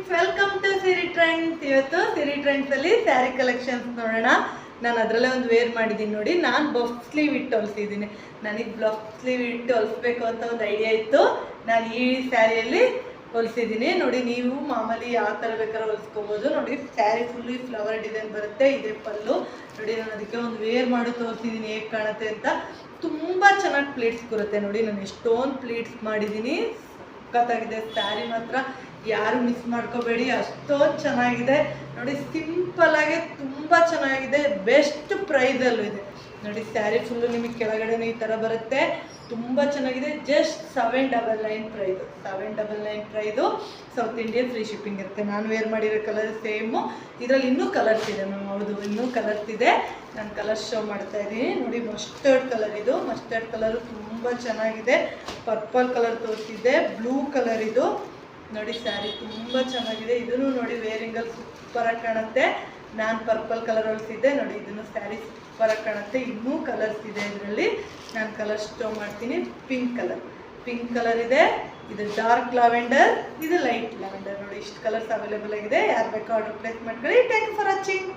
Friends, welcome to Siri Trends. ಇವತ್ತು Siri trends ಅಲ್ಲಿ sari collections ನೋಡೋಣ. ನಾನು ಅದರಲ್ಲೇ ಒಂದು ವೇರ್ ಮಾಡಿದ್ದೀನಿ ನೋಡಿ. ನಾನು ಬಫ್ ಸ್ಲೀವ್ ಇಟ್ಟು ಹೊಲಿಸಿದ್ದೀನಿ. ನನಗೆ ಬಫ್ ಸ್ಲೀವ್ ಇಟ್ಟು ಹೊಲಿಸ್ಬೇಕು ಅಂತ ಒಂದು ಐಡಿಯಾ ಇತ್ತು. ನಾನು ಈ ಸ್ಯಾರಿಯಲ್ಲಿ ಹೊಲಿಸಿದ್ದೀನಿ ನೋಡಿ. ನೀವು ಮಾಮೂಲಿ ಯಾವ ಥರ ಬೇಕಾದ್ರೂ ಹೊಲಿಸ್ಕೋಬೋದು ನೋಡಿ. ಸ್ಯಾರಿ ಫುಲ್ಲಿ ಫ್ಲವರ್ ಡಿಸೈನ್ ಬರುತ್ತೆ, ಇದೆ ಪಲ್ಲು ನೋಡಿ. ನಾನು ಅದಕ್ಕೆ ಒಂದು ವೇರ್ ಮಾಡಿ ತೋರಿಸಿದ್ದೀನಿ ಹೇಗೆ ಕಾಣುತ್ತೆ ಅಂತ. ತುಂಬ ಚೆನ್ನಾಗಿ ಪ್ಲೀಟ್ಸ್ ಬರುತ್ತೆ ನೋಡಿ. ನಾನು ಎಷ್ಟೊಂದು ಪ್ಲೀಟ್ಸ್ ಮಾಡಿದ್ದೀನಿ. ಸಖತ್ತಾಗಿದೆ ಸ್ಯಾರಿ ಮಾತ್ರ, ಯಾರು ಮಿಸ್ ಮಾಡ್ಕೋಬೇಡಿ, ಅಷ್ಟೊಂದು ಚೆನ್ನಾಗಿದೆ ನೋಡಿ. ಸಿಂಪಲ್ ಆಗಿ ತುಂಬ ಚೆನ್ನಾಗಿದೆ, ಬೆಸ್ಟ್ ಪ್ರೈಸಲ್ಲೂ ಇದೆ ನೋಡಿ. ಸ್ಯಾರಿ ಫುಲ್ಲು ನಿಮಗೆ ಕೆಳಗಡೆ ಈ ಥರ ಬರುತ್ತೆ, ತುಂಬ ಚೆನ್ನಾಗಿದೆ. Just 799 price, 799 price. South Indian free shipping ಇರುತ್ತೆ. ನಾನು ವೇರ್ ಮಾಡಿರೋ ಕಲರ್ ಸೇಮು. ಇದರಲ್ಲಿ ಇನ್ನೂ ಕಲರ್ಸ್ ಇದೆ ಮ್ಯಾಮ್, ಹೌದು ಇನ್ನೂ ಕಲರ್ಸ್ ಇದೆ. ನಾನು ಕಲರ್ಸ್ ಶೋ ಮಾಡ್ತಾ ಇದ್ದೀನಿ ನೋಡಿ. ಮಸ್ಟರ್ಡ್ ಕಲರ್, ಇದು ಮಸ್ಟರ್ಡ್ ಕಲರು ತುಂಬ ಚೆನ್ನಾಗಿದೆ. ಪರ್ಪಲ್ ಕಲರ್ ತೋರಿಸಿದ್ದೆ, ಬ್ಲೂ ಕಲರ್ ಇದು ನೋಡಿ. ಸ್ಯಾರಿ ತುಂಬ ಚೆನ್ನಾಗಿದೆ. ಇದನ್ನು ನೋಡಿ ವೇರಿಂಗಲ್ಲಿ ಸೂಪರಾಗಿ ಕಾಣುತ್ತೆ. ನಾನು ಪರ್ಪಲ್ ಕಲರ್ ಹೊಲಿಸಿದ್ದೆ ನೋಡಿ. ಇದನ್ನು ಸ್ಯಾರಿ ಸೂಪರಾಗಿ ಕಾಣುತ್ತೆ. ಇನ್ನೂ ಕಲರ್ಸ್ ಇದೆ ಇದರಲ್ಲಿ, ನಾನು ಕಲರ್ ಶೋ ಮಾಡ್ತೀನಿ. ಪಿಂಕ್ ಕಲರ್ ಇದೆ, ಇದು ಡಾರ್ಕ್ ಲ್ಯಾವೆಂಡರ್, ಇದು ಲೈಟ್ ಲ್ಯಾವೆಂಡರ್ ನೋಡಿ. ಇಷ್ಟು ಕಲರ್ಸ್ ಅವೈಲೇಬಲ್ ಆಗಿದೆ. ಯಾರು ಬೇಕೋ ಆರ್ಡರ್ ಪ್ಲೇಸ್ ಮಾಡ್ಕೊಳ್ಳಿ. Thank you for watching.